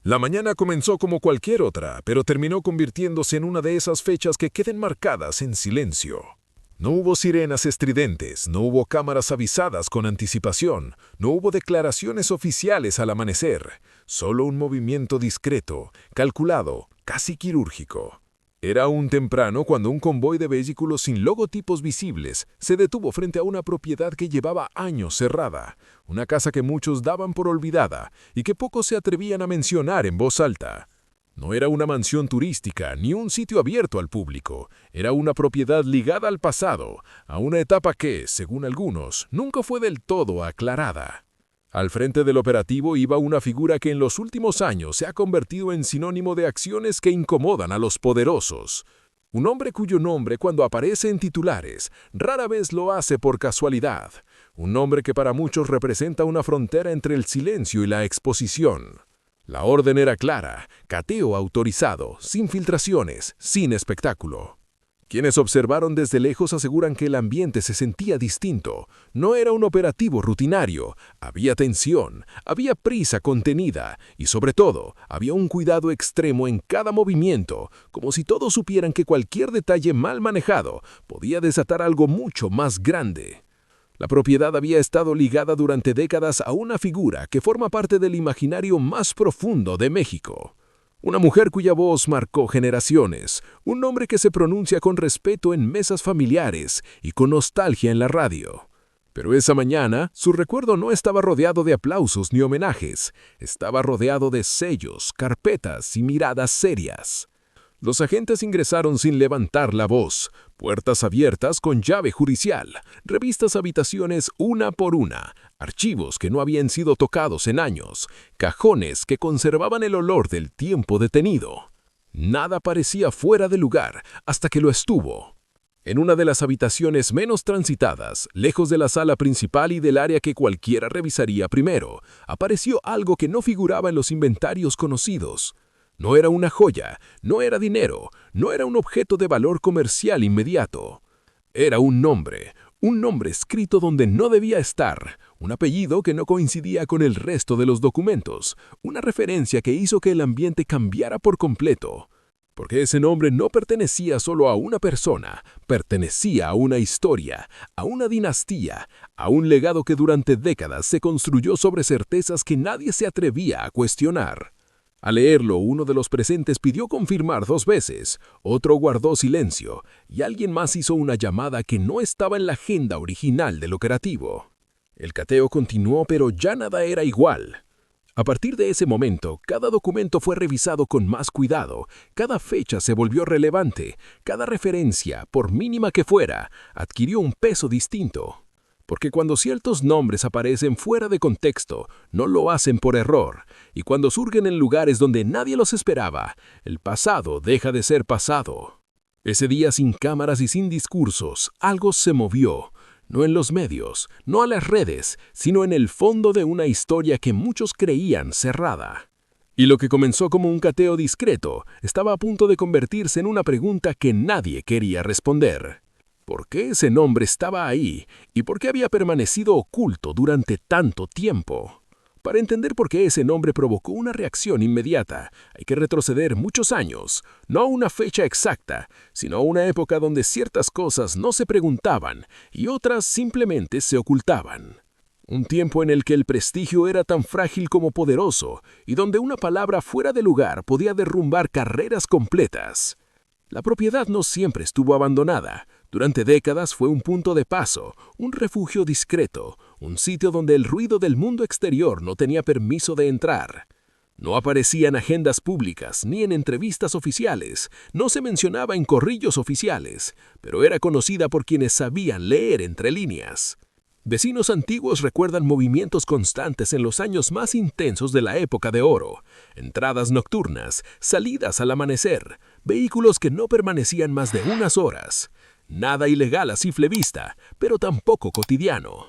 La mañana comenzó como cualquier otra, pero terminó convirtiéndose en una de esas fechas que queden marcadas en silencio. No hubo sirenas estridentes, no hubo cámaras avisadas con anticipación, no hubo declaraciones oficiales al amanecer, solo un movimiento discreto, calculado, casi quirúrgico. Era aún temprano cuando un convoy de vehículos sin logotipos visibles se detuvo frente a una propiedad que llevaba años cerrada, una casa que muchos daban por olvidada y que pocos se atrevían a mencionar en voz alta. No era una mansión turística ni un sitio abierto al público, era una propiedad ligada al pasado, a una etapa que, según algunos, nunca fue del todo aclarada. Al frente del operativo iba una figura que en los últimos años se ha convertido en sinónimo de acciones que incomodan a los poderosos. Un hombre cuyo nombre, cuando aparece en titulares, rara vez lo hace por casualidad. Un nombre que para muchos representa una frontera entre el silencio y la exposición. La orden era clara, cateo autorizado, sin filtraciones, sin espectáculo. Quienes observaron desde lejos aseguran que el ambiente se sentía distinto. No era un operativo rutinario, había tensión, había prisa contenida y sobre todo había un cuidado extremo en cada movimiento, como si todos supieran que cualquier detalle mal manejado podía desatar algo mucho más grande. La propiedad había estado ligada durante décadas a una figura que forma parte del imaginario más profundo de México. Una mujer cuya voz marcó generaciones, un nombre que se pronuncia con respeto en mesas familiares y con nostalgia en la radio. Pero esa mañana, su recuerdo no estaba rodeado de aplausos ni homenajes, estaba rodeado de sellos, carpetas y miradas serias. Los agentes ingresaron sin levantar la voz, puertas abiertas con llave judicial, revistas habitaciones una por una, archivos que no habían sido tocados en años, cajones que conservaban el olor del tiempo detenido. Nada parecía fuera de lugar hasta que lo estuvo. En una de las habitaciones menos transitadas, lejos de la sala principal y del área que cualquiera revisaría primero, apareció algo que no figuraba en los inventarios conocidos. No era una joya, no era dinero, no era un objeto de valor comercial inmediato. Era un nombre escrito donde no debía estar, un apellido que no coincidía con el resto de los documentos, una referencia que hizo que el ambiente cambiara por completo. Porque ese nombre no pertenecía solo a una persona, pertenecía a una historia, a una dinastía, a un legado que durante décadas se construyó sobre certezas que nadie se atrevía a cuestionar. Al leerlo, uno de los presentes pidió confirmar 2 veces, otro guardó silencio, y alguien más hizo una llamada que no estaba en la agenda original del operativo. El cateo continuó, pero ya nada era igual. A partir de ese momento, cada documento fue revisado con más cuidado, cada fecha se volvió relevante, cada referencia, por mínima que fuera, adquirió un peso distinto. Porque cuando ciertos nombres aparecen fuera de contexto, no lo hacen por error, y cuando surgen en lugares donde nadie los esperaba, el pasado deja de ser pasado. Ese día, sin cámaras y sin discursos, algo se movió, no en los medios, no a las redes, sino en el fondo de una historia que muchos creían cerrada. Y lo que comenzó como un cateo discreto, estaba a punto de convertirse en una pregunta que nadie quería responder. ¿Por qué ese nombre estaba ahí y por qué había permanecido oculto durante tanto tiempo? Para entender por qué ese nombre provocó una reacción inmediata, hay que retroceder muchos años, no a una fecha exacta, sino a una época donde ciertas cosas no se preguntaban y otras simplemente se ocultaban. Un tiempo en el que el prestigio era tan frágil como poderoso y donde una palabra fuera de lugar podía derrumbar carreras completas. La propiedad no siempre estuvo abandonada. Durante décadas fue un punto de paso, un refugio discreto, un sitio donde el ruido del mundo exterior no tenía permiso de entrar. No aparecía en agendas públicas ni en entrevistas oficiales, no se mencionaba en corrillos oficiales, pero era conocida por quienes sabían leer entre líneas. Vecinos antiguos recuerdan movimientos constantes en los años más intensos de la época de oro, entradas nocturnas, salidas al amanecer, vehículos que no permanecían más de unas horas. Nada ilegal a simple vista, pero tampoco cotidiano.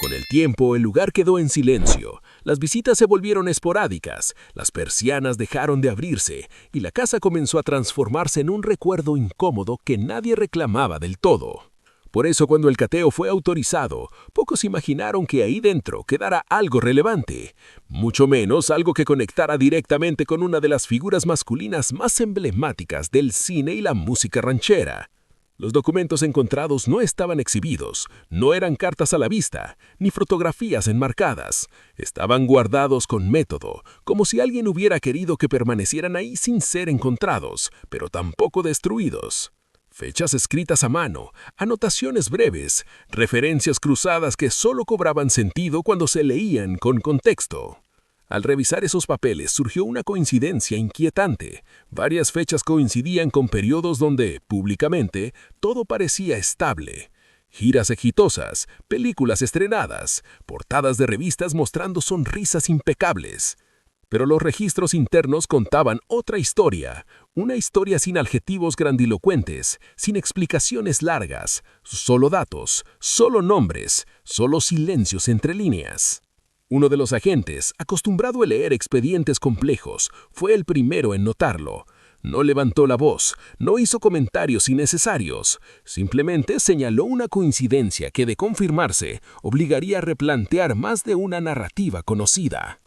Con el tiempo, el lugar quedó en silencio, las visitas se volvieron esporádicas, las persianas dejaron de abrirse y la casa comenzó a transformarse en un recuerdo incómodo que nadie reclamaba del todo. Por eso cuando el cateo fue autorizado, pocos imaginaron que ahí dentro quedara algo relevante, mucho menos algo que conectara directamente con una de las figuras masculinas más emblemáticas del cine y la música ranchera. Los documentos encontrados no estaban exhibidos, no eran cartas a la vista, ni fotografías enmarcadas. Estaban guardados con método, como si alguien hubiera querido que permanecieran ahí sin ser encontrados, pero tampoco destruidos. Fechas escritas a mano, anotaciones breves, referencias cruzadas que solo cobraban sentido cuando se leían con contexto. Al revisar esos papeles surgió una coincidencia inquietante. Varias fechas coincidían con periodos donde, públicamente, todo parecía estable. Giras exitosas, películas estrenadas, portadas de revistas mostrando sonrisas impecables. Pero los registros internos contaban otra historia, una historia sin adjetivos grandilocuentes, sin explicaciones largas, solo datos, solo nombres, solo silencios entre líneas. Uno de los agentes, acostumbrado a leer expedientes complejos, fue el primero en notarlo. No levantó la voz, no hizo comentarios innecesarios, simplemente señaló una coincidencia que, de confirmarse, obligaría a replantear más de una narrativa conocida.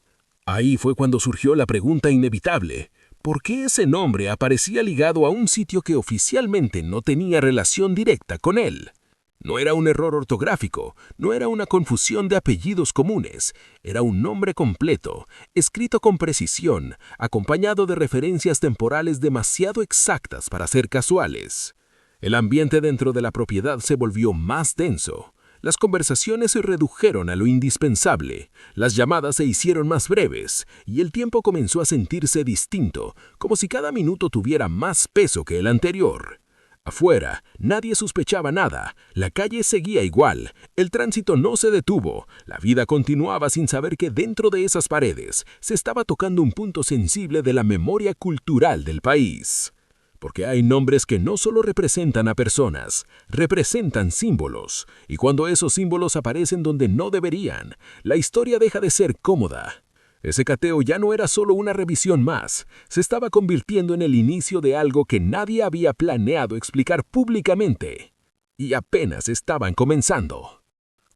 Ahí fue cuando surgió la pregunta inevitable: ¿por qué ese nombre aparecía ligado a un sitio que oficialmente no tenía relación directa con él? No era un error ortográfico, no era una confusión de apellidos comunes, era un nombre completo, escrito con precisión, acompañado de referencias temporales demasiado exactas para ser casuales. El ambiente dentro de la propiedad se volvió más denso. Las conversaciones se redujeron a lo indispensable, las llamadas se hicieron más breves, y el tiempo comenzó a sentirse distinto, como si cada minuto tuviera más peso que el anterior. Afuera, nadie sospechaba nada, la calle seguía igual, el tránsito no se detuvo, la vida continuaba sin saber que dentro de esas paredes se estaba tocando un punto sensible de la memoria cultural del país. Porque hay nombres que no solo representan a personas, representan símbolos, y cuando esos símbolos aparecen donde no deberían, la historia deja de ser cómoda. Ese cateo ya no era solo una revisión más, se estaba convirtiendo en el inicio de algo que nadie había planeado explicar públicamente. Y apenas estaban comenzando.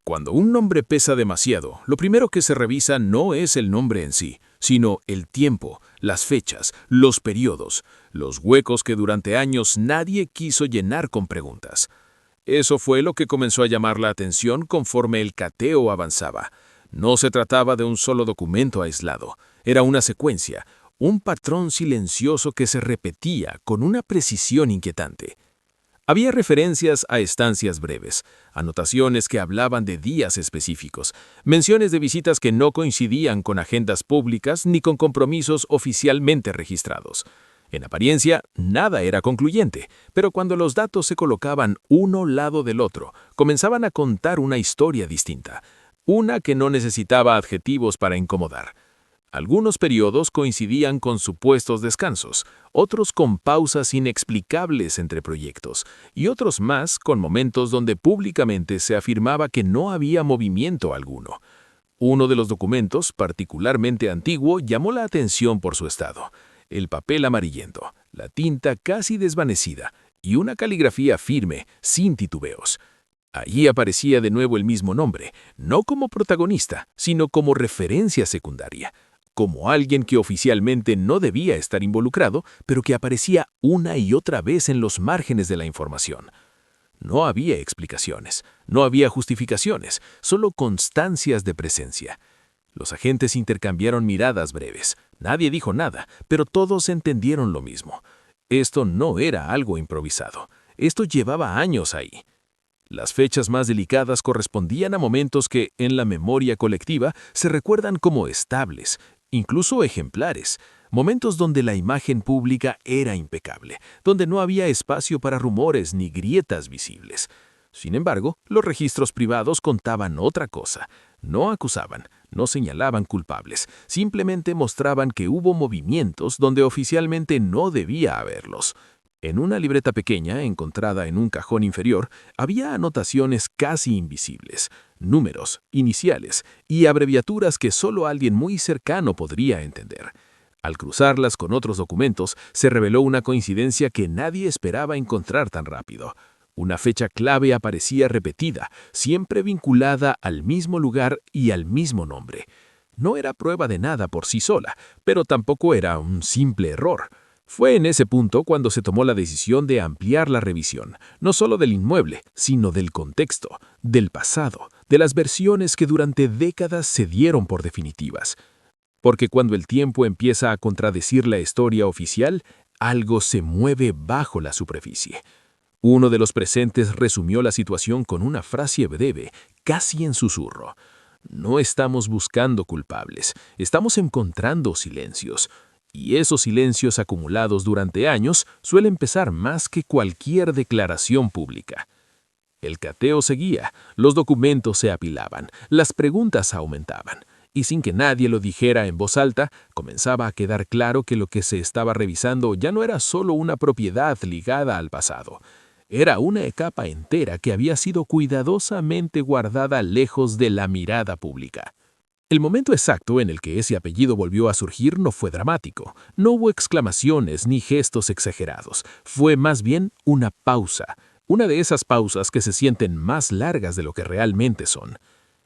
Cuando un nombre pesa demasiado, lo primero que se revisa no es el nombre en sí, sino el tiempo, las fechas, los periodos, los huecos que durante años nadie quiso llenar con preguntas. Eso fue lo que comenzó a llamar la atención conforme el cateo avanzaba. No se trataba de un solo documento aislado, era una secuencia, un patrón silencioso que se repetía con una precisión inquietante. Había referencias a estancias breves, anotaciones que hablaban de días específicos, menciones de visitas que no coincidían con agendas públicas ni con compromisos oficialmente registrados. En apariencia, nada era concluyente, pero cuando los datos se colocaban uno al lado del otro, comenzaban a contar una historia distinta. Una que no necesitaba adjetivos para incomodar. Algunos periodos coincidían con supuestos descansos, otros con pausas inexplicables entre proyectos, y otros más con momentos donde públicamente se afirmaba que no había movimiento alguno. Uno de los documentos, particularmente antiguo, llamó la atención por su estado. El papel amarillento, la tinta casi desvanecida y una caligrafía firme, sin titubeos. Allí aparecía de nuevo el mismo nombre, no como protagonista, sino como referencia secundaria, como alguien que oficialmente no debía estar involucrado, pero que aparecía una y otra vez en los márgenes de la información. No había explicaciones, no había justificaciones, solo constancias de presencia. Los agentes intercambiaron miradas breves. Nadie dijo nada, pero todos entendieron lo mismo. Esto no era algo improvisado. Esto llevaba años ahí. Las fechas más delicadas correspondían a momentos que, en la memoria colectiva, se recuerdan como estables, incluso ejemplares, momentos donde la imagen pública era impecable, donde no había espacio para rumores ni grietas visibles. Sin embargo, los registros privados contaban otra cosa. No acusaban, no señalaban culpables, simplemente mostraban que hubo movimientos donde oficialmente no debía haberlos. En una libreta pequeña, encontrada en un cajón inferior, había anotaciones casi invisibles, números, iniciales y abreviaturas que solo alguien muy cercano podría entender. Al cruzarlas con otros documentos, se reveló una coincidencia que nadie esperaba encontrar tan rápido. Una fecha clave aparecía repetida, siempre vinculada al mismo lugar y al mismo nombre. No era prueba de nada por sí sola, pero tampoco era un simple error. Fue en ese punto cuando se tomó la decisión de ampliar la revisión, no solo del inmueble, sino del contexto, del pasado, de las versiones que durante décadas se dieron por definitivas. Porque cuando el tiempo empieza a contradecir la historia oficial, algo se mueve bajo la superficie. Uno de los presentes resumió la situación con una frase breve, casi en susurro. No estamos buscando culpables, estamos encontrando silencios. Y esos silencios acumulados durante años suelen pesar más que cualquier declaración pública. El cateo seguía, los documentos se apilaban, las preguntas aumentaban. Y sin que nadie lo dijera en voz alta, comenzaba a quedar claro que lo que se estaba revisando ya no era solo una propiedad ligada al pasado. Era una capa entera que había sido cuidadosamente guardada lejos de la mirada pública. El momento exacto en el que ese apellido volvió a surgir no fue dramático. No hubo exclamaciones ni gestos exagerados. Fue más bien una pausa. Una de esas pausas que se sienten más largas de lo que realmente son.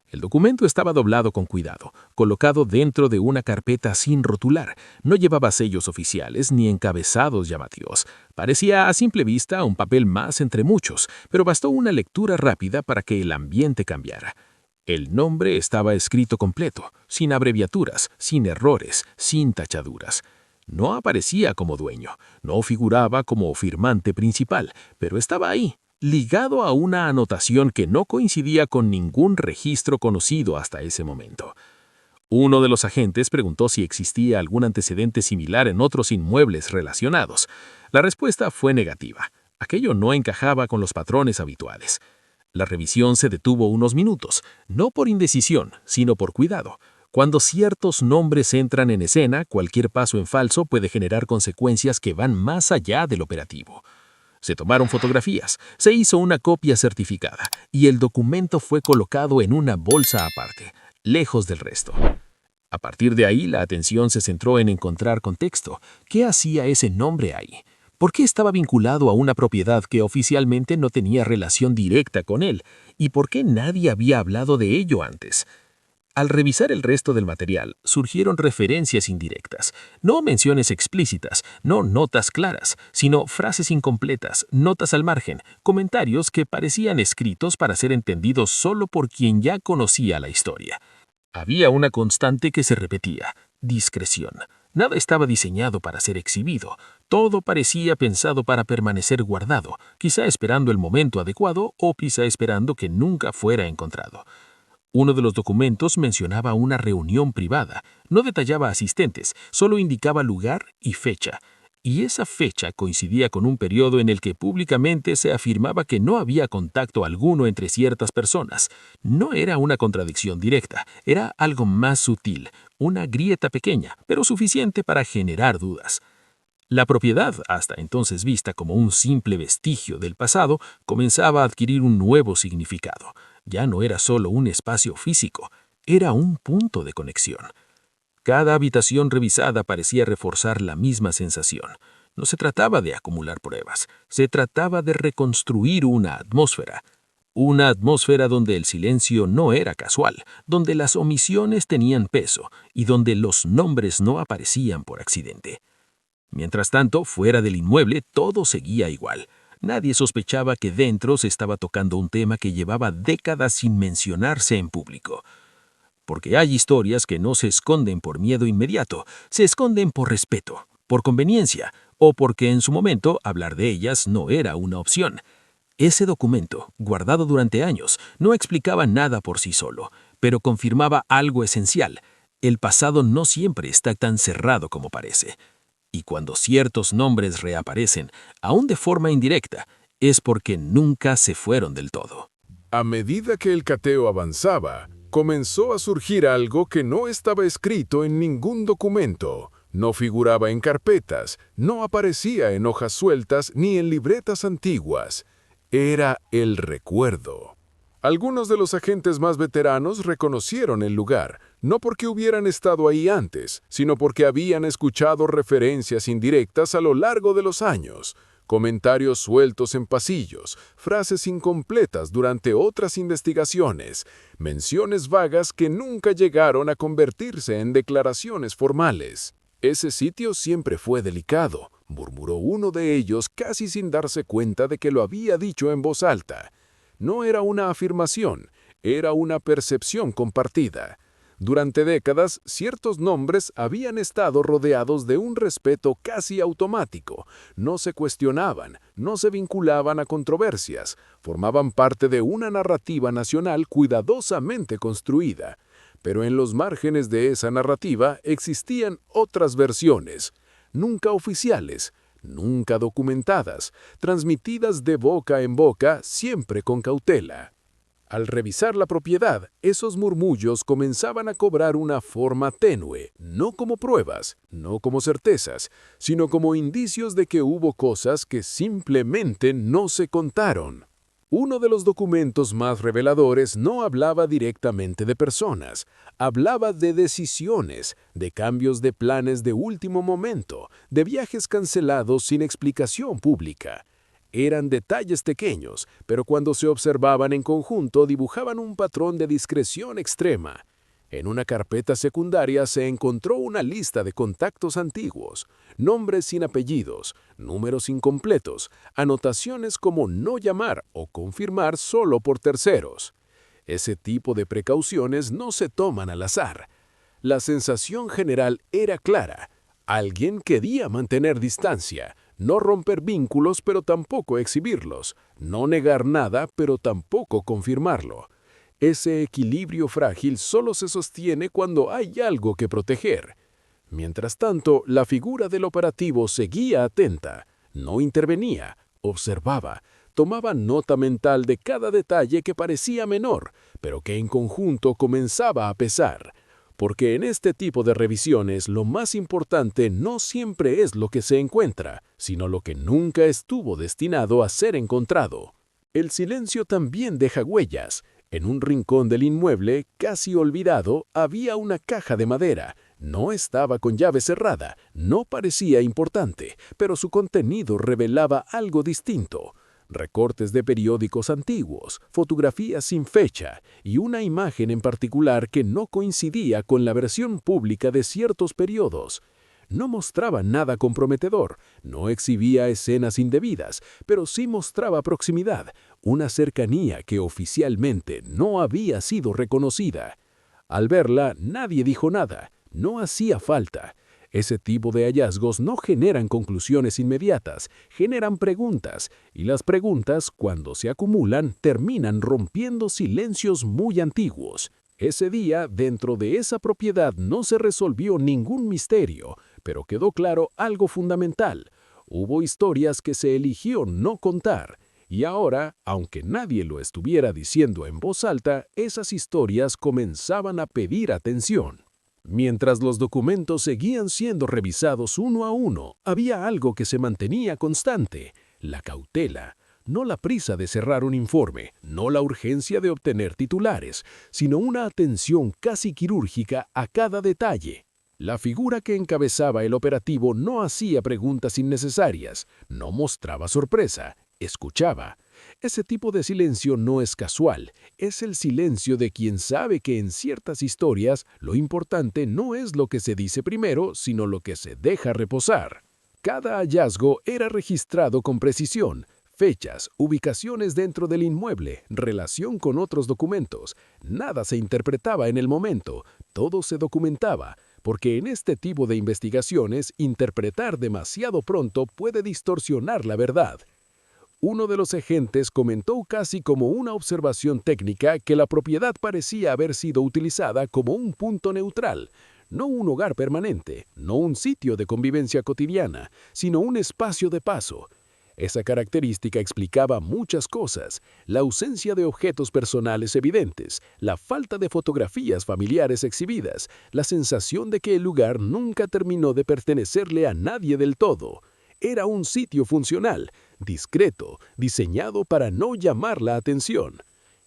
El documento estaba doblado con cuidado, colocado dentro de una carpeta sin rotular. No llevaba sellos oficiales ni encabezados llamativos. Parecía a simple vista un papel más entre muchos, pero bastó una lectura rápida para que el ambiente cambiara. El nombre estaba escrito completo, sin abreviaturas, sin errores, sin tachaduras. No aparecía como dueño, no figuraba como firmante principal, pero estaba ahí, ligado a una anotación que no coincidía con ningún registro conocido hasta ese momento. Uno de los agentes preguntó si existía algún antecedente similar en otros inmuebles relacionados. La respuesta fue negativa. Aquello no encajaba con los patrones habituales. La revisión se detuvo unos minutos, no por indecisión, sino por cuidado. Cuando ciertos nombres entran en escena, cualquier paso en falso puede generar consecuencias que van más allá del operativo. Se tomaron fotografías, se hizo una copia certificada y el documento fue colocado en una bolsa aparte, lejos del resto. A partir de ahí, la atención se centró en encontrar contexto. ¿Qué hacía ese nombre ahí? ¿Por qué estaba vinculado a una propiedad que oficialmente no tenía relación directa con él? ¿Y por qué nadie había hablado de ello antes? Al revisar el resto del material, surgieron referencias indirectas, no menciones explícitas, no notas claras, sino frases incompletas, notas al margen, comentarios que parecían escritos para ser entendidos solo por quien ya conocía la historia. Había una constante que se repetía: discreción. Nada estaba diseñado para ser exhibido, todo parecía pensado para permanecer guardado, quizá esperando el momento adecuado o quizá esperando que nunca fuera encontrado. Uno de los documentos mencionaba una reunión privada, no detallaba asistentes, solo indicaba lugar y fecha. Y esa fecha coincidía con un periodo en el que públicamente se afirmaba que no había contacto alguno entre ciertas personas. No era una contradicción directa, era algo más sutil, una grieta pequeña, pero suficiente para generar dudas. La propiedad, hasta entonces vista como un simple vestigio del pasado, comenzaba a adquirir un nuevo significado. Ya no era solo un espacio físico, era un punto de conexión. Cada habitación revisada parecía reforzar la misma sensación. No se trataba de acumular pruebas, se trataba de reconstruir una atmósfera donde el silencio no era casual, donde las omisiones tenían peso y donde los nombres no aparecían por accidente. Mientras tanto, fuera del inmueble, todo seguía igual. Nadie sospechaba que dentro se estaba tocando un tema que llevaba décadas sin mencionarse en público. Porque hay historias que no se esconden por miedo inmediato, se esconden por respeto, por conveniencia, o porque en su momento hablar de ellas no era una opción. Ese documento, guardado durante años, no explicaba nada por sí solo, pero confirmaba algo esencial: el pasado no siempre está tan cerrado como parece. Y cuando ciertos nombres reaparecen, aún de forma indirecta, es porque nunca se fueron del todo. A medida que el cateo avanzaba, comenzó a surgir algo que no estaba escrito en ningún documento, no figuraba en carpetas, no aparecía en hojas sueltas ni en libretas antiguas. Era el recuerdo. Algunos de los agentes más veteranos reconocieron el lugar, no porque hubieran estado ahí antes, sino porque habían escuchado referencias indirectas a lo largo de los años, comentarios sueltos en pasillos, frases incompletas durante otras investigaciones, menciones vagas que nunca llegaron a convertirse en declaraciones formales. «Ese sitio siempre fue delicado», murmuró uno de ellos casi sin darse cuenta de que lo había dicho en voz alta. No era una afirmación, era una percepción compartida. Durante décadas, ciertos nombres habían estado rodeados de un respeto casi automático. No se cuestionaban, no se vinculaban a controversias, formaban parte de una narrativa nacional cuidadosamente construida. Pero en los márgenes de esa narrativa existían otras versiones, nunca oficiales, nunca documentadas, transmitidas de boca en boca, siempre con cautela. Al revisar la propiedad, esos murmullos comenzaban a cobrar una forma tenue, no como pruebas, no como certezas, sino como indicios de que hubo cosas que simplemente no se contaron. Uno de los documentos más reveladores no hablaba directamente de personas, hablaba de decisiones, de cambios de planes de último momento, de viajes cancelados sin explicación pública. Eran detalles pequeños, pero cuando se observaban en conjunto dibujaban un patrón de discreción extrema. En una carpeta secundaria se encontró una lista de contactos antiguos, nombres sin apellidos, números incompletos, anotaciones como no llamar o confirmar solo por terceros. Ese tipo de precauciones no se toman al azar. La sensación general era clara. Alguien quería mantener distancia, no romper vínculos pero tampoco exhibirlos, no negar nada pero tampoco confirmarlo. Ese equilibrio frágil solo se sostiene cuando hay algo que proteger. Mientras tanto, la figura del operativo seguía atenta, no intervenía, observaba, tomaba nota mental de cada detalle que parecía menor, pero que en conjunto comenzaba a pesar. Porque en este tipo de revisiones lo más importante no siempre es lo que se encuentra, sino lo que nunca estuvo destinado a ser encontrado. El silencio también deja huellas. En un rincón del inmueble, casi olvidado, había una caja de madera. No estaba con llave cerrada, no parecía importante, pero su contenido revelaba algo distinto. Recortes de periódicos antiguos, fotografías sin fecha y una imagen en particular que no coincidía con la versión pública de ciertos periodos. No mostraba nada comprometedor, no exhibía escenas indebidas, pero sí mostraba proximidad, una cercanía que oficialmente no había sido reconocida. Al verla, nadie dijo nada, no hacía falta. Ese tipo de hallazgos no generan conclusiones inmediatas, generan preguntas, y las preguntas, cuando se acumulan, terminan rompiendo silencios muy antiguos. Ese día, dentro de esa propiedad no se resolvió ningún misterio, pero quedó claro algo fundamental. Hubo historias que se eligió no contar, y ahora, aunque nadie lo estuviera diciendo en voz alta, esas historias comenzaban a pedir atención. Mientras los documentos seguían siendo revisados uno a uno, había algo que se mantenía constante: la cautela. No la prisa de cerrar un informe, no la urgencia de obtener titulares, sino una atención casi quirúrgica a cada detalle. La figura que encabezaba el operativo no hacía preguntas innecesarias, no mostraba sorpresa, escuchaba. Ese tipo de silencio no es casual, es el silencio de quien sabe que en ciertas historias lo importante no es lo que se dice primero, sino lo que se deja reposar. Cada hallazgo era registrado con precisión. Fechas, ubicaciones dentro del inmueble, relación con otros documentos. Nada se interpretaba en el momento, todo se documentaba, porque en este tipo de investigaciones interpretar demasiado pronto puede distorsionar la verdad. Uno de los agentes comentó casi como una observación técnica que la propiedad parecía haber sido utilizada como un punto neutral, no un hogar permanente, no un sitio de convivencia cotidiana, sino un espacio de paso. Esa característica explicaba muchas cosas: la ausencia de objetos personales evidentes, la falta de fotografías familiares exhibidas, la sensación de que el lugar nunca terminó de pertenecerle a nadie del todo. Era un sitio funcional, discreto, diseñado para no llamar la atención.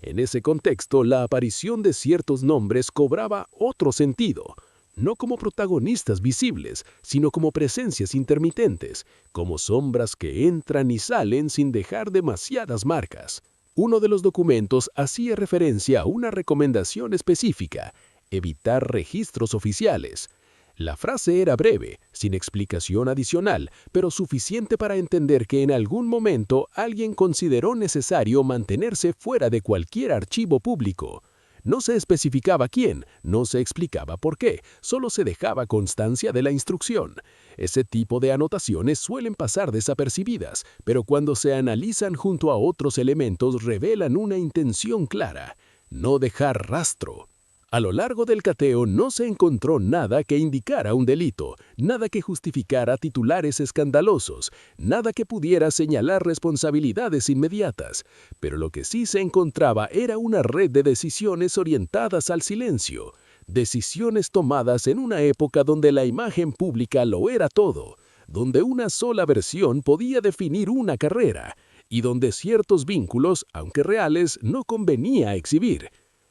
En ese contexto, la aparición de ciertos nombres cobraba otro sentido. no como protagonistas visibles, sino como presencias intermitentes, como sombras que entran y salen sin dejar demasiadas marcas. Uno de los documentos hacía referencia a una recomendación específica: evitar registros oficiales. La frase era breve, sin explicación adicional, pero suficiente para entender que en algún momento alguien consideró necesario mantenerse fuera de cualquier archivo público. No se especificaba quién, no se explicaba por qué, solo se dejaba constancia de la instrucción. Ese tipo de anotaciones suelen pasar desapercibidas, pero cuando se analizan junto a otros elementos revelan una intención clara: no dejar rastro. A lo largo del cateo no se encontró nada que indicara un delito, nada que justificara titulares escandalosos, nada que pudiera señalar responsabilidades inmediatas, pero lo que sí se encontraba era una red de decisiones orientadas al silencio, decisiones tomadas en una época donde la imagen pública lo era todo, donde una sola versión podía definir una carrera, y donde ciertos vínculos, aunque reales, no convenía exhibir.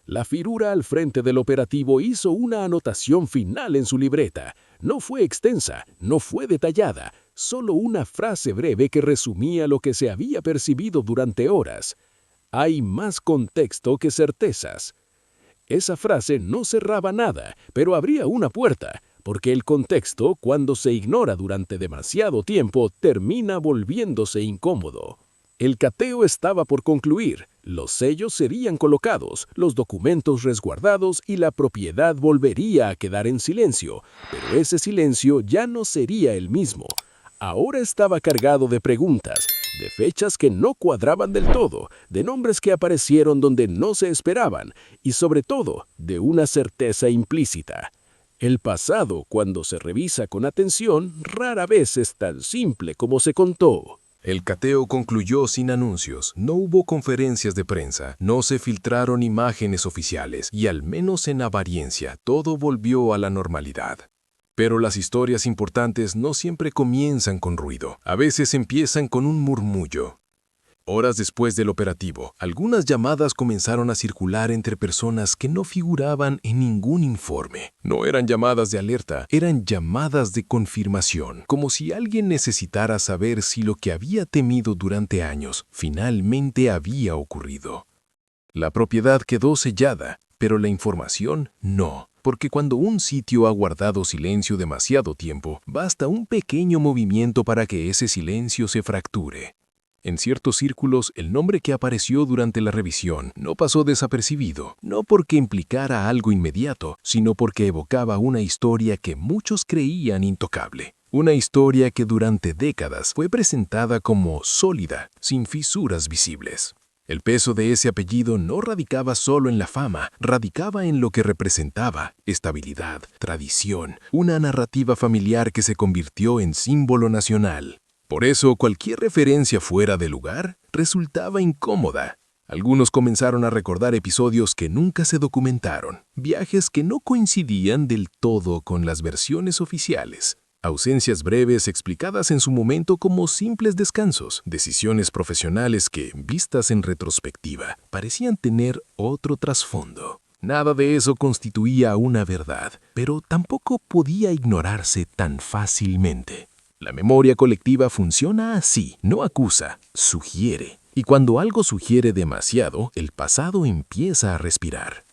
La figura al frente del operativo hizo una anotación final en su libreta. No fue extensa, no fue detallada, solo una frase breve que resumía lo que se había percibido durante horas. Hay más contexto que certezas. Esa frase no cerraba nada, pero abría una puerta, porque el contexto, cuando se ignora durante demasiado tiempo, termina volviéndose incómodo. El cateo estaba por concluir, los sellos serían colocados, los documentos resguardados y la propiedad volvería a quedar en silencio, pero ese silencio ya no sería el mismo. Ahora estaba cargado de preguntas, de fechas que no cuadraban del todo, de nombres que aparecieron donde no se esperaban y sobre todo de una certeza implícita. El pasado, cuando se revisa con atención, rara vez es tan simple como se contó. El cateo concluyó sin anuncios, no hubo conferencias de prensa, no se filtraron imágenes oficiales y al menos en apariencia todo volvió a la normalidad. Pero las historias importantes no siempre comienzan con ruido, a veces empiezan con un murmullo. Horas después del operativo, algunas llamadas comenzaron a circular entre personas que no figuraban en ningún informe. No eran llamadas de alerta, eran llamadas de confirmación, como si alguien necesitara saber si lo que había temido durante años finalmente había ocurrido. La propiedad quedó sellada, pero la información no, porque cuando un sitio ha guardado silencio demasiado tiempo, basta un pequeño movimiento para que ese silencio se fracture. En ciertos círculos, el nombre que apareció durante la revisión no pasó desapercibido, no porque implicara algo inmediato, sino porque evocaba una historia que muchos creían intocable. Una historia que durante décadas fue presentada como sólida, sin fisuras visibles. El peso de ese apellido no radicaba solo en la fama, radicaba en lo que representaba: estabilidad, tradición, una narrativa familiar que se convirtió en símbolo nacional. Por eso, cualquier referencia fuera de lugar resultaba incómoda. Algunos comenzaron a recordar episodios que nunca se documentaron, viajes que no coincidían del todo con las versiones oficiales, ausencias breves explicadas en su momento como simples descansos, decisiones profesionales que, vistas en retrospectiva, parecían tener otro trasfondo. Nada de eso constituía una verdad, pero tampoco podía ignorarse tan fácilmente. La memoria colectiva funciona así, no acusa, sugiere. Y cuando algo sugiere demasiado, el pasado empieza a respirar.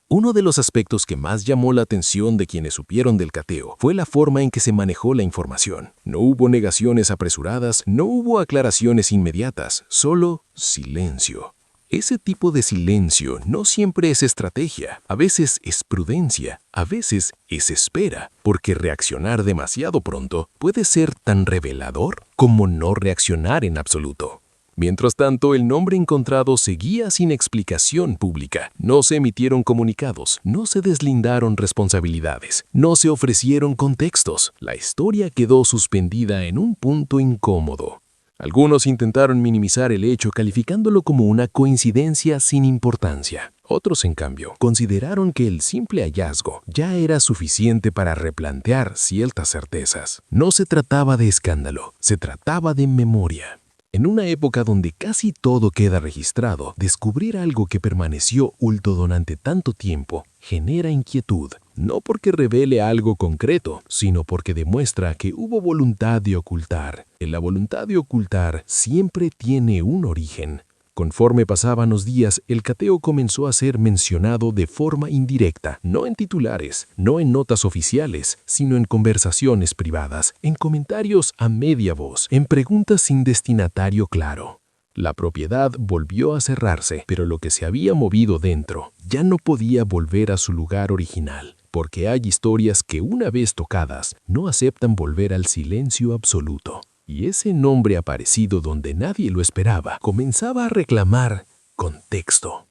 Uno de los aspectos que más llamó la atención de quienes supieron del cateo fue la forma en que se manejó la información. No hubo negaciones apresuradas, no hubo aclaraciones inmediatas, solo silencio. Ese tipo de silencio no siempre es estrategia, a veces es prudencia, a veces es espera, porque reaccionar demasiado pronto puede ser tan revelador como no reaccionar en absoluto. Mientras tanto, el nombre encontrado seguía sin explicación pública. No se emitieron comunicados, no se deslindaron responsabilidades, no se ofrecieron contextos. La historia quedó suspendida en un punto incómodo. Algunos intentaron minimizar el hecho calificándolo como una coincidencia sin importancia. Otros, en cambio, consideraron que el simple hallazgo ya era suficiente para replantear ciertas certezas. No se trataba de escándalo, se trataba de memoria. En una época donde casi todo queda registrado, descubrir algo que permaneció oculto durante tanto tiempo genera inquietud, no porque revele algo concreto, sino porque demuestra que hubo voluntad de ocultar. La voluntad de ocultar siempre tiene un origen. Conforme pasaban los días, el cateo comenzó a ser mencionado de forma indirecta, no en titulares, no en notas oficiales, sino en conversaciones privadas, en comentarios a media voz, en preguntas sin destinatario claro. La propiedad volvió a cerrarse, pero lo que se había movido dentro ya no podía volver a su lugar original, porque hay historias que una vez tocadas no aceptan volver al silencio absoluto. Y ese nombre aparecido donde nadie lo esperaba comenzaba a reclamar contexto.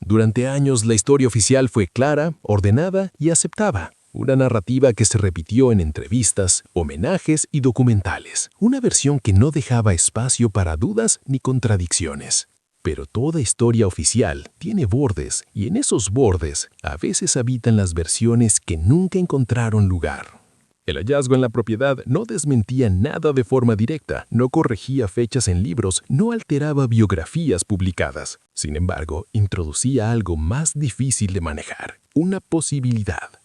Durante años la historia oficial fue clara, ordenada y aceptada. Una narrativa que se repitió en entrevistas, homenajes y documentales. Una versión que no dejaba espacio para dudas ni contradicciones. Pero toda historia oficial tiene bordes y en esos bordes a veces habitan las versiones que nunca encontraron lugar. El hallazgo en la propiedad no desmentía nada de forma directa, no corregía fechas en libros, no alteraba biografías publicadas. Sin embargo, introducía algo más difícil de manejar, una posibilidad.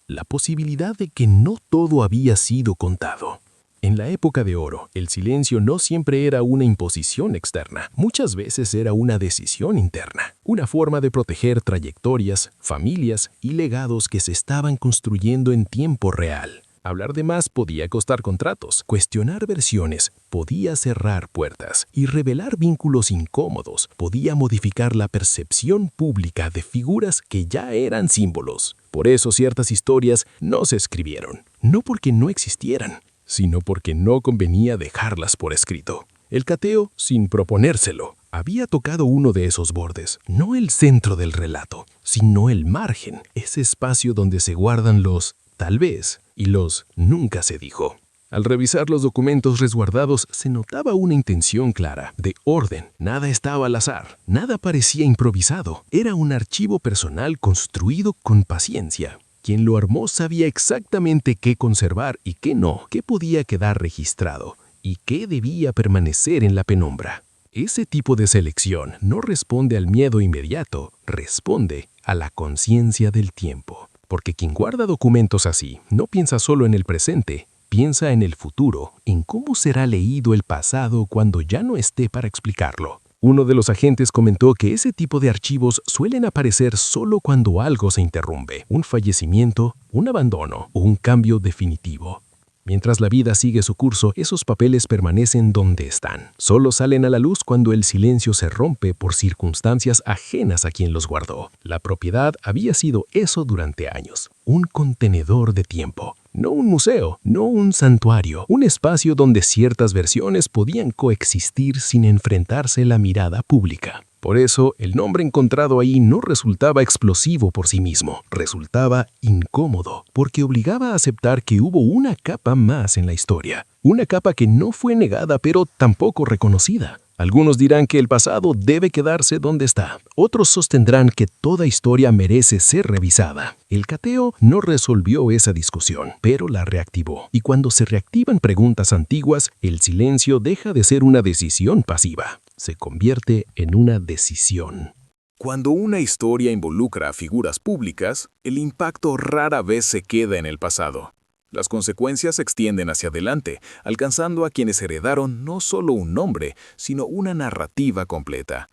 La posibilidad de que no todo había sido contado. En la época de oro, el silencio no siempre era una imposición externa, muchas veces era una decisión interna, una forma de proteger trayectorias, familias y legados que se estaban construyendo en tiempo real. Hablar de más podía costar contratos, cuestionar versiones podía cerrar puertas y revelar vínculos incómodos podía modificar la percepción pública de figuras que ya eran símbolos. Por eso ciertas historias no se escribieron, no porque no existieran, sino porque no convenía dejarlas por escrito. El cateo, sin proponérselo, había tocado uno de esos bordes, no el centro del relato, sino el margen, ese espacio donde se guardan los tal vez y los nunca se dijo. Al revisar los documentos resguardados se notaba una intención clara, de orden. Nada estaba al azar, nada parecía improvisado. Era un archivo personal construido con paciencia. Quien lo armó sabía exactamente qué conservar y qué no, qué podía quedar registrado y qué debía permanecer en la penumbra. Ese tipo de selección no responde al miedo inmediato, responde a la conciencia del tiempo. Porque quien guarda documentos así no piensa solo en el presente, piensa en el futuro, en cómo será leído el pasado cuando ya no esté para explicarlo. Uno de los agentes comentó que ese tipo de archivos suelen aparecer solo cuando algo se interrumpe, un fallecimiento, un abandono o un cambio definitivo. Mientras la vida sigue su curso, esos papeles permanecen donde están. Solo salen a la luz cuando el silencio se rompe por circunstancias ajenas a quien los guardó. La propiedad había sido eso durante años, un contenedor de tiempo. No un museo, no un santuario, un espacio donde ciertas versiones podían coexistir sin enfrentarse a la mirada pública. Por eso, el nombre encontrado ahí no resultaba explosivo por sí mismo, resultaba incómodo, porque obligaba a aceptar que hubo una capa más en la historia, una capa que no fue negada pero tampoco reconocida. Algunos dirán que el pasado debe quedarse donde está, otros sostendrán que toda historia merece ser revisada. El cateo no resolvió esa discusión, pero la reactivó. Y cuando se reactivan preguntas antiguas, el silencio deja de ser una decisión pasiva. Se convierte en una decisión. Cuando una historia involucra a figuras públicas, el impacto rara vez se queda en el pasado. Las consecuencias se extienden hacia adelante, alcanzando a quienes heredaron no solo un nombre, sino una narrativa completa.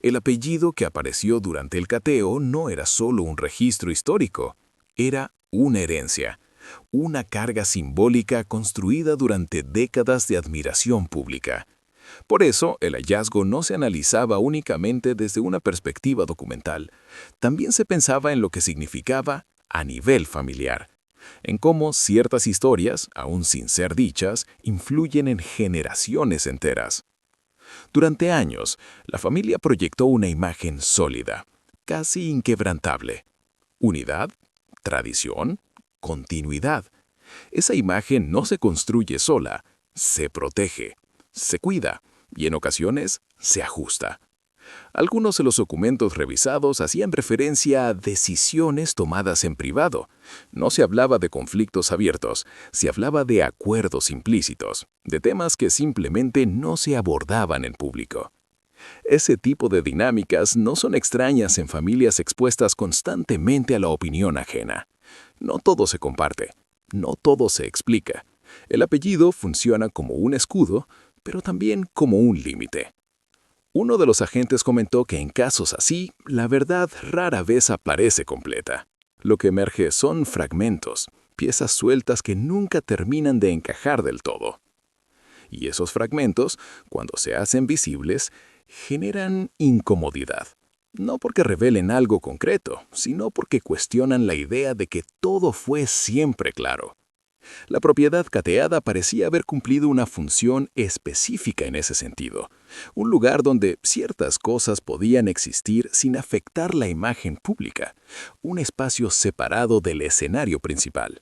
El apellido que apareció durante el cateo no era solo un registro histórico, era una herencia, una carga simbólica construida durante décadas de admiración pública. Por eso, el hallazgo no se analizaba únicamente desde una perspectiva documental. También se pensaba en lo que significaba a nivel familiar, en cómo ciertas historias, aún sin ser dichas, influyen en generaciones enteras. Durante años, la familia proyectó una imagen sólida, casi inquebrantable. Unidad, tradición, continuidad. Esa imagen no se construye sola, se protege, se cuida y en ocasiones se ajusta. Algunos de los documentos revisados hacían referencia a decisiones tomadas en privado. No se hablaba de conflictos abiertos, se hablaba de acuerdos implícitos, de temas que simplemente no se abordaban en público. Ese tipo de dinámicas no son extrañas en familias expuestas constantemente a la opinión ajena. No todo se comparte, no todo se explica. El apellido funciona como un escudo, pero también como un límite. Uno de los agentes comentó que en casos así, la verdad rara vez aparece completa. Lo que emerge son fragmentos, piezas sueltas que nunca terminan de encajar del todo. Y esos fragmentos, cuando se hacen visibles, generan incomodidad. No porque revelen algo concreto, sino porque cuestionan la idea de que todo fue siempre claro. La propiedad cateada parecía haber cumplido una función específica en ese sentido, un lugar donde ciertas cosas podían existir sin afectar la imagen pública, un espacio separado del escenario principal.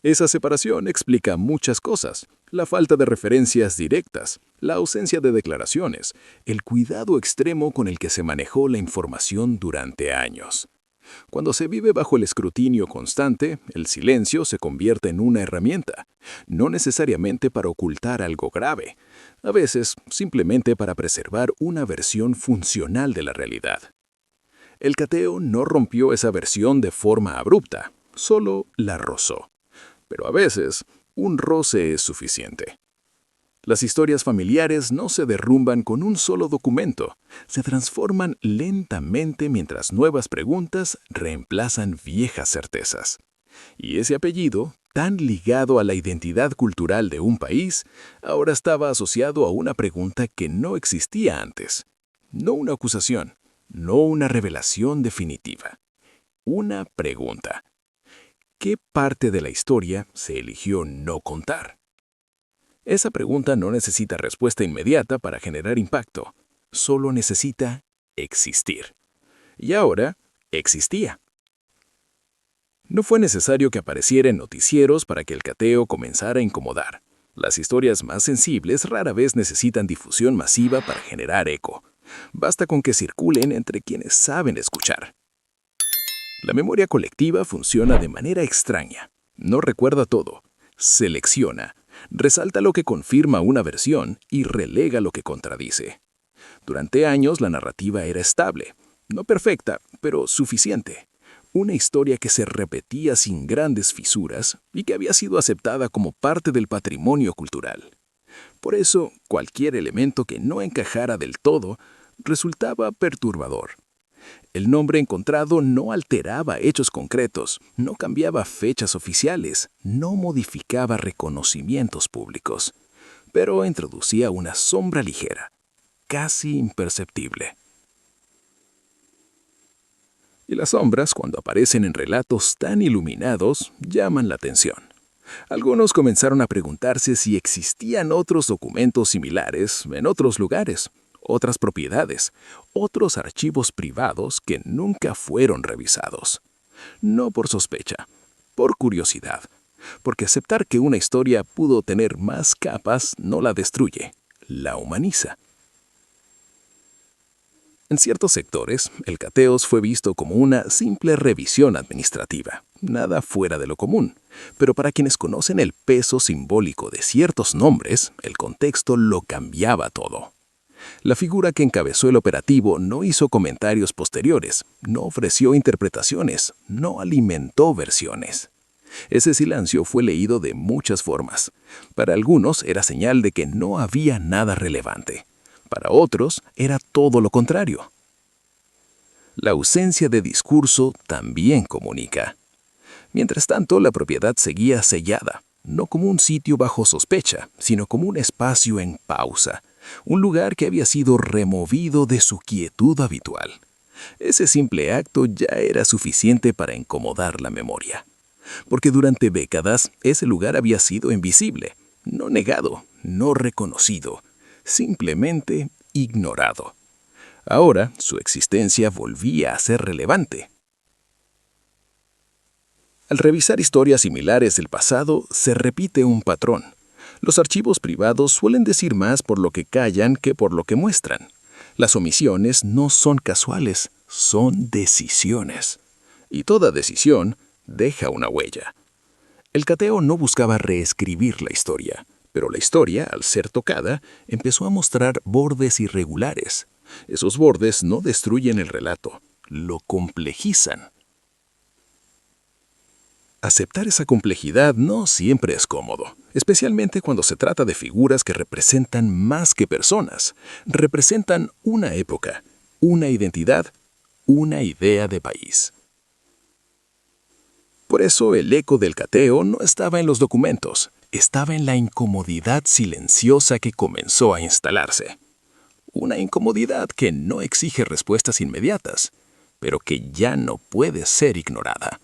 Esa separación explica muchas cosas: la falta de referencias directas, la ausencia de declaraciones, el cuidado extremo con el que se manejó la información durante años. Cuando se vive bajo el escrutinio constante, el silencio se convierte en una herramienta, no necesariamente para ocultar algo grave, a veces simplemente para preservar una versión funcional de la realidad. El cateo no rompió esa versión de forma abrupta, solo la rozó. Pero a veces, un roce es suficiente. Las historias familiares no se derrumban con un solo documento, se transforman lentamente mientras nuevas preguntas reemplazan viejas certezas. Y ese apellido, tan ligado a la identidad cultural de un país, ahora estaba asociado a una pregunta que no existía antes. No una acusación, no una revelación definitiva. Una pregunta. ¿Qué parte de la historia se eligió no contar? Esa pregunta no necesita respuesta inmediata para generar impacto, solo necesita existir. Y ahora, existía. No fue necesario que apareciera en noticieros para que el cateo comenzara a incomodar. Las historias más sensibles rara vez necesitan difusión masiva para generar eco. Basta con que circulen entre quienes saben escuchar. La memoria colectiva funciona de manera extraña. No recuerda todo, selecciona, resalta lo que confirma una versión y relega lo que contradice. Durante años la narrativa era estable, no perfecta, pero suficiente. Una historia que se repetía sin grandes fisuras y que había sido aceptada como parte del patrimonio cultural. Por eso, cualquier elemento que no encajara del todo resultaba perturbador. El nombre encontrado no alteraba hechos concretos, no cambiaba fechas oficiales, no modificaba reconocimientos públicos, pero introducía una sombra ligera, casi imperceptible. Y las sombras, cuando aparecen en relatos tan iluminados, llaman la atención. Algunos comenzaron a preguntarse si existían otros documentos similares en otros lugares, otras propiedades, otros archivos privados que nunca fueron revisados. No por sospecha, por curiosidad, porque aceptar que una historia pudo tener más capas no la destruye, la humaniza. En ciertos sectores, el cateo fue visto como una simple revisión administrativa, nada fuera de lo común. Pero para quienes conocen el peso simbólico de ciertos nombres, el contexto lo cambiaba todo. La figura que encabezó el operativo no hizo comentarios posteriores, no ofreció interpretaciones, no alimentó versiones. Ese silencio fue leído de muchas formas. Para algunos era señal de que no había nada relevante. Para otros era todo lo contrario. La ausencia de discurso también comunica. Mientras tanto, la propiedad seguía sellada, no como un sitio bajo sospecha, sino como un espacio en pausa, un lugar que había sido removido de su quietud habitual. Ese simple acto ya era suficiente para incomodar la memoria, porque durante décadas ese lugar había sido invisible, no negado, no reconocido, simplemente ignorado. Ahora su existencia volvía a ser relevante. Al revisar historias similares del pasado, se repite un patrón. Los archivos privados suelen decir más por lo que callan que por lo que muestran. Las omisiones no son casuales, son decisiones. Y toda decisión deja una huella. El cateo no buscaba reescribir la historia, pero la historia, al ser tocada, empezó a mostrar bordes irregulares. Esos bordes no destruyen el relato, lo complejizan. Aceptar esa complejidad no siempre es cómodo, especialmente cuando se trata de figuras que representan más que personas. Representan una época, una identidad, una idea de país. Por eso el eco del cateo no estaba en los documentos, estaba en la incomodidad silenciosa que comenzó a instalarse. Una incomodidad que no exige respuestas inmediatas, pero que ya no puede ser ignorada.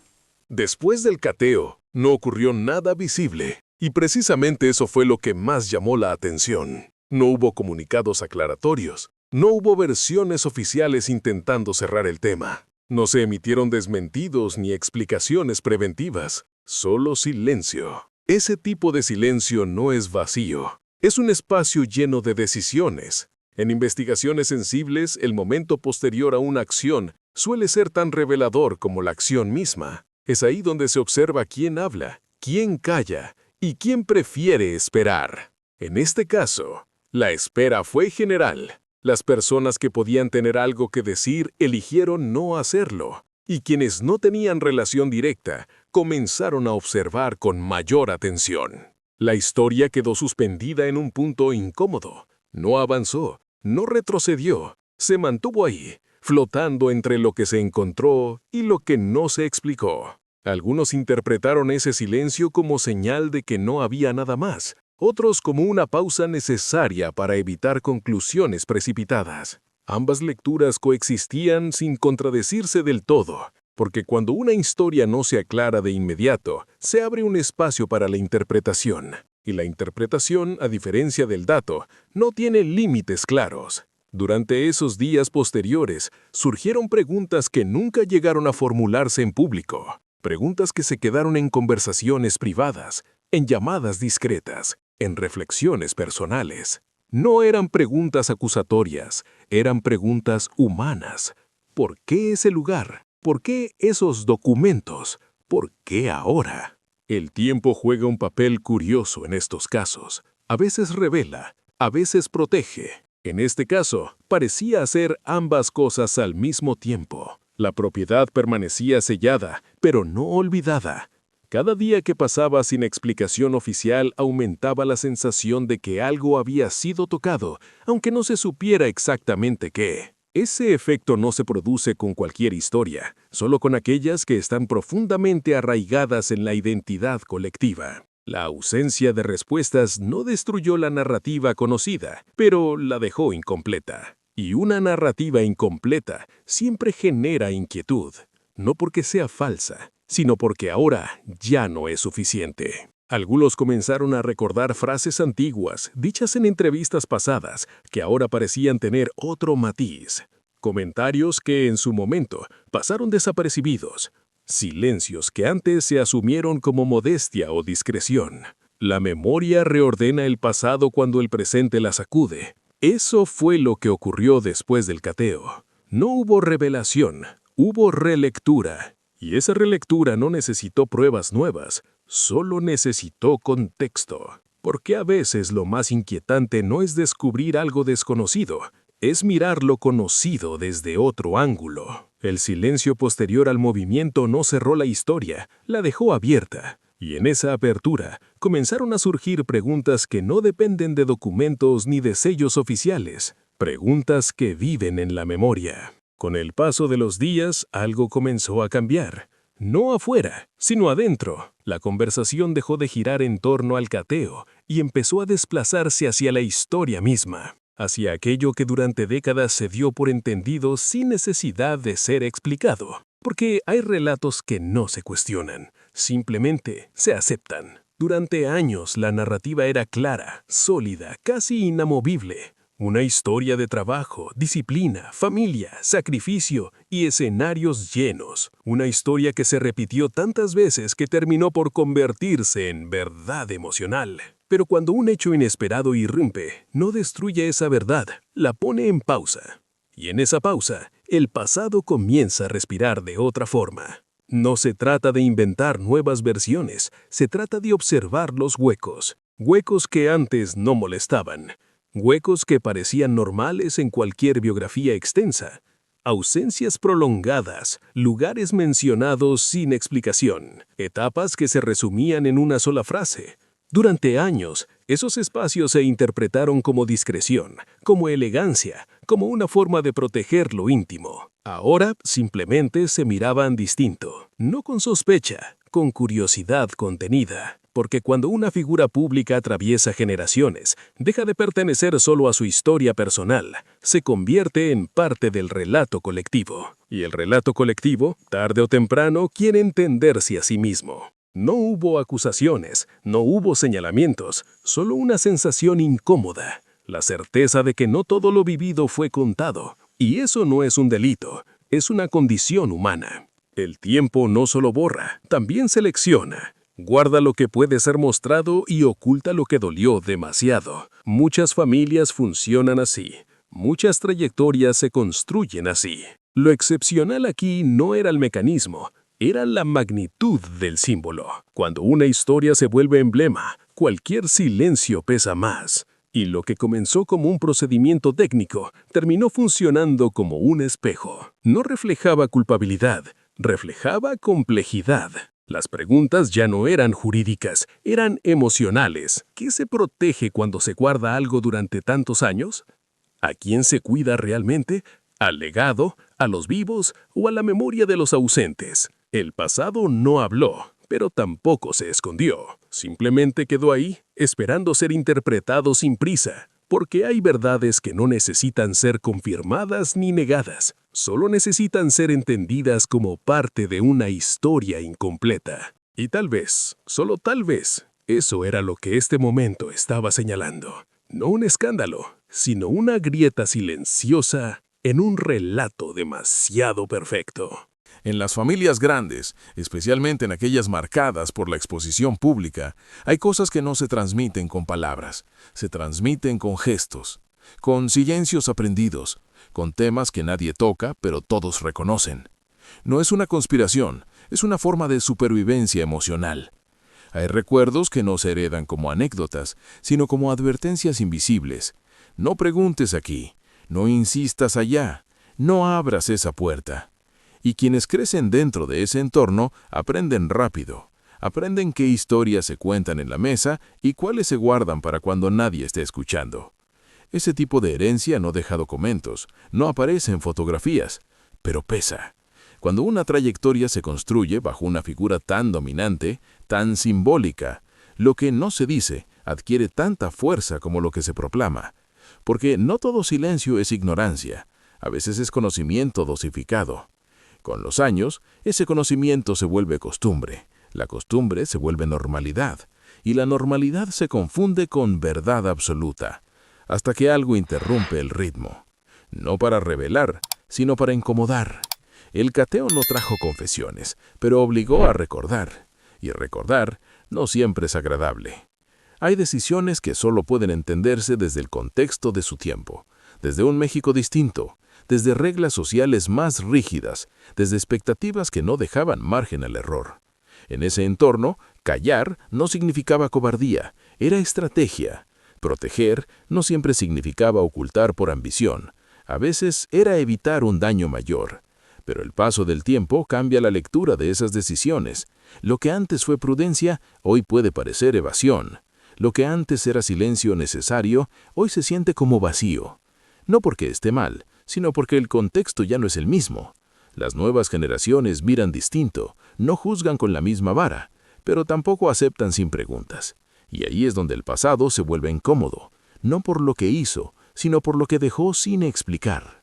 Después del cateo, no ocurrió nada visible, y precisamente eso fue lo que más llamó la atención. No hubo comunicados aclaratorios, no hubo versiones oficiales intentando cerrar el tema. No se emitieron desmentidos ni explicaciones preventivas, solo silencio. Ese tipo de silencio no es vacío, es un espacio lleno de decisiones. En investigaciones sensibles, el momento posterior a una acción suele ser tan revelador como la acción misma. Es ahí donde se observa quién habla, quién calla y quién prefiere esperar. En este caso, la espera fue general. Las personas que podían tener algo que decir eligieron no hacerlo, y quienes no tenían relación directa comenzaron a observar con mayor atención. La historia quedó suspendida en un punto incómodo. No avanzó, no retrocedió, se mantuvo ahí, flotando entre lo que se encontró y lo que no se explicó. Algunos interpretaron ese silencio como señal de que no había nada más, otros como una pausa necesaria para evitar conclusiones precipitadas. Ambas lecturas coexistían sin contradecirse del todo, porque cuando una historia no se aclara de inmediato, se abre un espacio para la interpretación, y la interpretación, a diferencia del dato, no tiene límites claros. Durante esos días posteriores, surgieron preguntas que nunca llegaron a formularse en público, preguntas que se quedaron en conversaciones privadas, en llamadas discretas, en reflexiones personales. No eran preguntas acusatorias, eran preguntas humanas. ¿Por qué ese lugar? ¿Por qué esos documentos? ¿Por qué ahora? El tiempo juega un papel curioso en estos casos. A veces revela, a veces protege. En este caso, parecía hacer ambas cosas al mismo tiempo. La propiedad permanecía sellada, pero no olvidada. Cada día que pasaba sin explicación oficial aumentaba la sensación de que algo había sido tocado, aunque no se supiera exactamente qué. Ese efecto no se produce con cualquier historia, solo con aquellas que están profundamente arraigadas en la identidad colectiva. La ausencia de respuestas no destruyó la narrativa conocida, pero la dejó incompleta. Y una narrativa incompleta siempre genera inquietud, no porque sea falsa, sino porque ahora ya no es suficiente. Algunos comenzaron a recordar frases antiguas, dichas en entrevistas pasadas, que ahora parecían tener otro matiz. Comentarios que en su momento pasaron desapercibidos. Silencios que antes se asumieron como modestia o discreción. La memoria reordena el pasado cuando el presente la sacude. Eso fue lo que ocurrió después del cateo. No hubo revelación, hubo relectura. Y esa relectura no necesitó pruebas nuevas, solo necesitó contexto. Porque a veces lo más inquietante no es descubrir algo desconocido, es mirar lo conocido desde otro ángulo. El silencio posterior al movimiento no cerró la historia, la dejó abierta. Y en esa apertura comenzaron a surgir preguntas que no dependen de documentos ni de sellos oficiales, preguntas que viven en la memoria. Con el paso de los días, algo comenzó a cambiar. No afuera, sino adentro. La conversación dejó de girar en torno al cateo y empezó a desplazarse hacia la historia misma, hacia aquello que durante décadas se dio por entendido sin necesidad de ser explicado. Porque hay relatos que no se cuestionan, simplemente se aceptan. Durante años la narrativa era clara, sólida, casi inamovible. Una historia de trabajo, disciplina, familia, sacrificio y escenarios llenos. Una historia que se repitió tantas veces que terminó por convertirse en verdad emocional. Pero cuando un hecho inesperado irrumpe, no destruye esa verdad, la pone en pausa. Y en esa pausa, el pasado comienza a respirar de otra forma. No se trata de inventar nuevas versiones, se trata de observar los huecos. Huecos que antes no molestaban. Huecos que parecían normales en cualquier biografía extensa. Ausencias prolongadas, lugares mencionados sin explicación, etapas que se resumían en una sola frase. Durante años, esos espacios se interpretaron como discreción, como elegancia, como una forma de proteger lo íntimo. Ahora simplemente se miraban distinto, no con sospecha, con curiosidad contenida. Porque cuando una figura pública atraviesa generaciones, deja de pertenecer solo a su historia personal, se convierte en parte del relato colectivo. Y el relato colectivo, tarde o temprano, quiere entenderse a sí mismo. No hubo acusaciones, no hubo señalamientos, solo una sensación incómoda, la certeza de que no todo lo vivido fue contado. Y eso no es un delito, es una condición humana. El tiempo no solo borra, también selecciona. Guarda lo que puede ser mostrado y oculta lo que dolió demasiado. Muchas familias funcionan así. Muchas trayectorias se construyen así. Lo excepcional aquí no era el mecanismo, era la magnitud del símbolo. Cuando una historia se vuelve emblema, cualquier silencio pesa más. Y lo que comenzó como un procedimiento técnico terminó funcionando como un espejo. No reflejaba culpabilidad, reflejaba complejidad. Las preguntas ya no eran jurídicas, eran emocionales. ¿Qué se protege cuando se guarda algo durante tantos años? ¿A quién se cuida realmente? ¿Al legado, a los vivos o a la memoria de los ausentes? El pasado no habló, pero tampoco se escondió. Simplemente quedó ahí, esperando ser interpretado sin prisa. Porque hay verdades que no necesitan ser confirmadas ni negadas, solo necesitan ser entendidas como parte de una historia incompleta. Y tal vez, solo tal vez, eso era lo que este momento estaba señalando. No un escándalo, sino una grieta silenciosa en un relato demasiado perfecto. En las familias grandes, especialmente en aquellas marcadas por la exposición pública, hay cosas que no se transmiten con palabras, se transmiten con gestos, con silencios aprendidos, con temas que nadie toca pero todos reconocen. No es una conspiración, es una forma de supervivencia emocional. Hay recuerdos que no se heredan como anécdotas, sino como advertencias invisibles. No preguntes aquí, no insistas allá, no abras esa puerta. Y quienes crecen dentro de ese entorno aprenden rápido. Aprenden qué historias se cuentan en la mesa y cuáles se guardan para cuando nadie esté escuchando. Ese tipo de herencia no deja documentos, no aparece en fotografías, pero pesa. Cuando una trayectoria se construye bajo una figura tan dominante, tan simbólica, lo que no se dice adquiere tanta fuerza como lo que se proclama. Porque no todo silencio es ignorancia, a veces es conocimiento dosificado. Con los años, ese conocimiento se vuelve costumbre, la costumbre se vuelve normalidad, y la normalidad se confunde con verdad absoluta, hasta que algo interrumpe el ritmo. No para revelar, sino para incomodar. El cateo no trajo confesiones, pero obligó a recordar, y recordar no siempre es agradable. Hay decisiones que solo pueden entenderse desde el contexto de su tiempo, desde un México distinto, desde reglas sociales más rígidas, desde expectativas que no dejaban margen al error. En ese entorno, callar no significaba cobardía, era estrategia. Proteger no siempre significaba ocultar por ambición, a veces era evitar un daño mayor. Pero el paso del tiempo cambia la lectura de esas decisiones. Lo que antes fue prudencia, hoy puede parecer evasión. Lo que antes era silencio necesario, hoy se siente como vacío. No porque esté mal, sino porque el contexto ya no es el mismo. Las nuevas generaciones miran distinto, no juzgan con la misma vara, pero tampoco aceptan sin preguntas. Y ahí es donde el pasado se vuelve incómodo, no por lo que hizo, sino por lo que dejó sin explicar.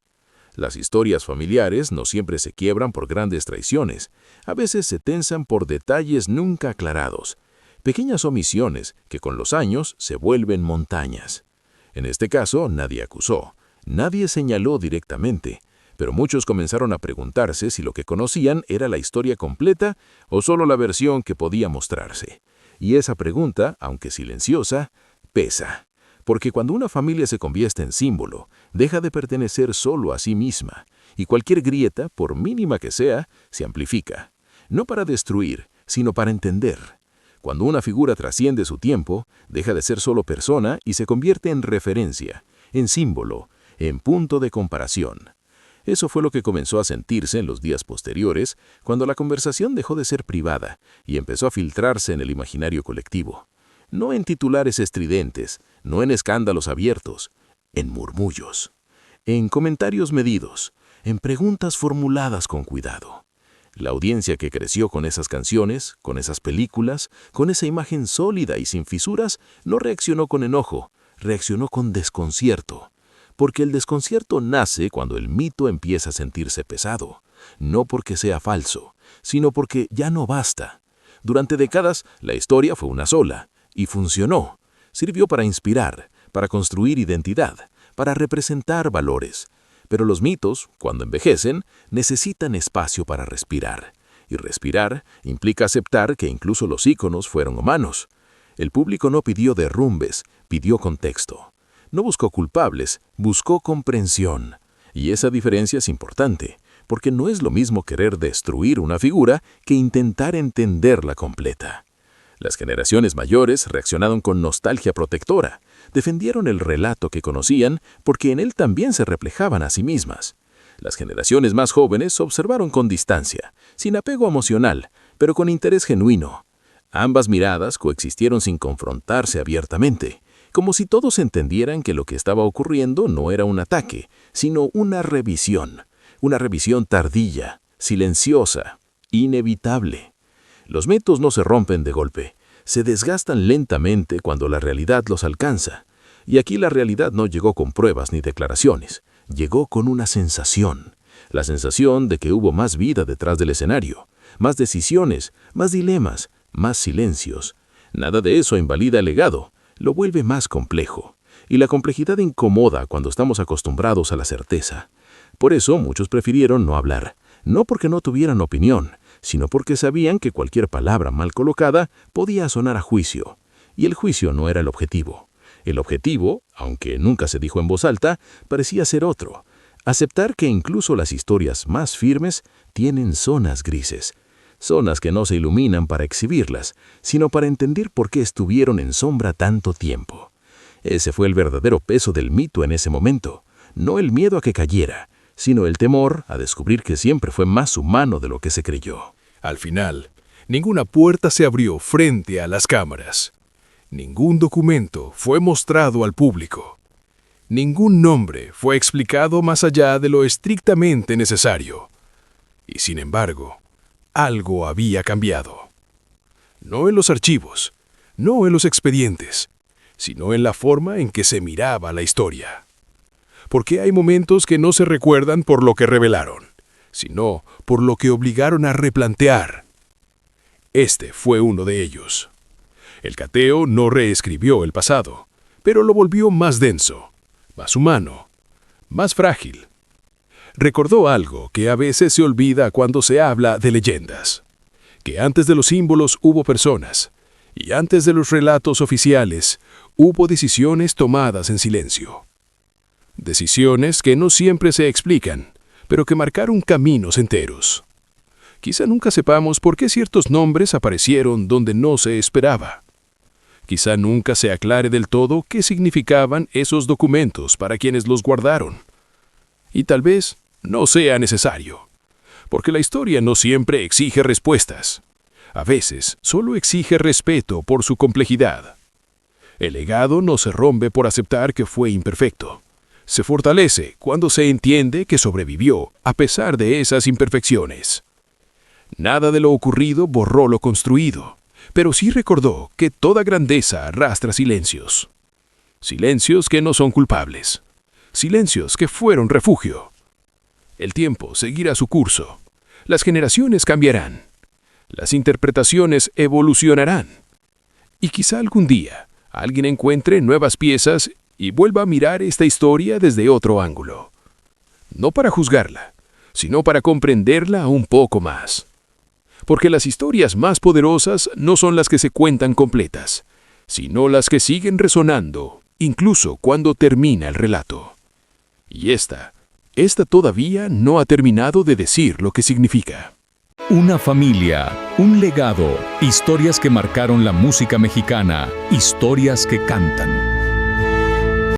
Las historias familiares no siempre se quiebran por grandes traiciones, a veces se tensan por detalles nunca aclarados, pequeñas omisiones que con los años se vuelven montañas. En este caso nadie acusó, nadie señaló directamente, pero muchos comenzaron a preguntarse si lo que conocían era la historia completa o solo la versión que podía mostrarse. Y esa pregunta, aunque silenciosa, pesa, Porque cuando una familia se convierte en símbolo, deja de pertenecer solo a sí misma, y cualquier grieta, por mínima que sea, se amplifica. No para destruir, sino para entender. Cuando una figura trasciende su tiempo, deja de ser solo persona y se convierte en referencia, en símbolo, en punto de comparación. Eso fue lo que comenzó a sentirse en los días posteriores, cuando la conversación dejó de ser privada y empezó a filtrarse en el imaginario colectivo. No en titulares estridentes, no en escándalos abiertos, en murmullos, en comentarios medidos, en preguntas formuladas con cuidado. La audiencia que creció con esas canciones, con esas películas, con esa imagen sólida y sin fisuras, no reaccionó con enojo, reaccionó con desconcierto. Porque el desconcierto nace cuando el mito empieza a sentirse pesado, no porque sea falso, sino porque ya no basta. Durante décadas, la historia fue una sola, y funcionó. Sirvió para inspirar, para construir identidad, para representar valores. Pero los mitos, cuando envejecen, necesitan espacio para respirar. Y respirar implica aceptar que incluso los íconos fueron humanos. El público no pidió derrumbes, pidió contexto. No buscó culpables, buscó comprensión. Y esa diferencia es importante, porque no es lo mismo querer destruir una figura que intentar entenderla completa. Las generaciones mayores reaccionaron con nostalgia protectora, defendieron el relato que conocían porque en él también se reflejaban a sí mismas. Las generaciones más jóvenes observaron con distancia, sin apego emocional, pero con interés genuino. Ambas miradas coexistieron sin confrontarse abiertamente, como si todos entendieran que lo que estaba ocurriendo no era un ataque, sino una revisión tardía, silenciosa, inevitable. Los mitos no se rompen de golpe, se desgastan lentamente cuando la realidad los alcanza. Y aquí la realidad no llegó con pruebas ni declaraciones, llegó con una sensación. La sensación de que hubo más vida detrás del escenario, más decisiones, más dilemas, más silencios. Nada de eso invalida el legado, lo vuelve más complejo. Y la complejidad incomoda cuando estamos acostumbrados a la certeza. Por eso muchos prefirieron no hablar, no porque no tuvieran opinión, sino porque sabían que cualquier palabra mal colocada podía sonar a juicio. Y el juicio no era el objetivo. El objetivo, aunque nunca se dijo en voz alta, parecía ser otro. Aceptar que incluso las historias más firmes tienen zonas grises. Zonas que no se iluminan para exhibirlas, sino para entender por qué estuvieron en sombra tanto tiempo. Ese fue el verdadero peso del mito en ese momento. No el miedo a que cayera, sino el temor a descubrir que siempre fue más humano de lo que se creyó. Al final, ninguna puerta se abrió frente a las cámaras. Ningún documento fue mostrado al público. Ningún nombre fue explicado más allá de lo estrictamente necesario. Y sin embargo, algo había cambiado. No en los archivos, no en los expedientes, sino en la forma en que se miraba la historia. Porque hay momentos que no se recuerdan por lo que revelaron, sino por lo que obligaron a replantear. Este fue uno de ellos. El cateo no reescribió el pasado, pero lo volvió más denso, más humano, más frágil. Recordó algo que a veces se olvida cuando se habla de leyendas, que antes de los símbolos hubo personas, y antes de los relatos oficiales hubo decisiones tomadas en silencio. Decisiones que no siempre se explican, pero que marcaron caminos enteros. Quizá nunca sepamos por qué ciertos nombres aparecieron donde no se esperaba. Quizá nunca se aclare del todo qué significaban esos documentos para quienes los guardaron. Y tal vez no sea necesario, porque la historia no siempre exige respuestas. A veces solo exige respeto por su complejidad. El legado no se rompe por aceptar que fue imperfecto. Se fortalece cuando se entiende que sobrevivió a pesar de esas imperfecciones. Nada de lo ocurrido borró lo construido, pero sí recordó que toda grandeza arrastra silencios. Silencios que no son culpables. Silencios que fueron refugio. El tiempo seguirá su curso. Las generaciones cambiarán. Las interpretaciones evolucionarán. Y quizá algún día alguien encuentre nuevas piezas y vuelva a mirar esta historia desde otro ángulo. No para juzgarla, sino para comprenderla un poco más. Porque las historias más poderosas no son las que se cuentan completas, sino las que siguen resonando incluso cuando termina el relato. Y esta todavía no ha terminado de decir lo que significa. Una familia, un legado, historias que marcaron la música mexicana, historias que cantan.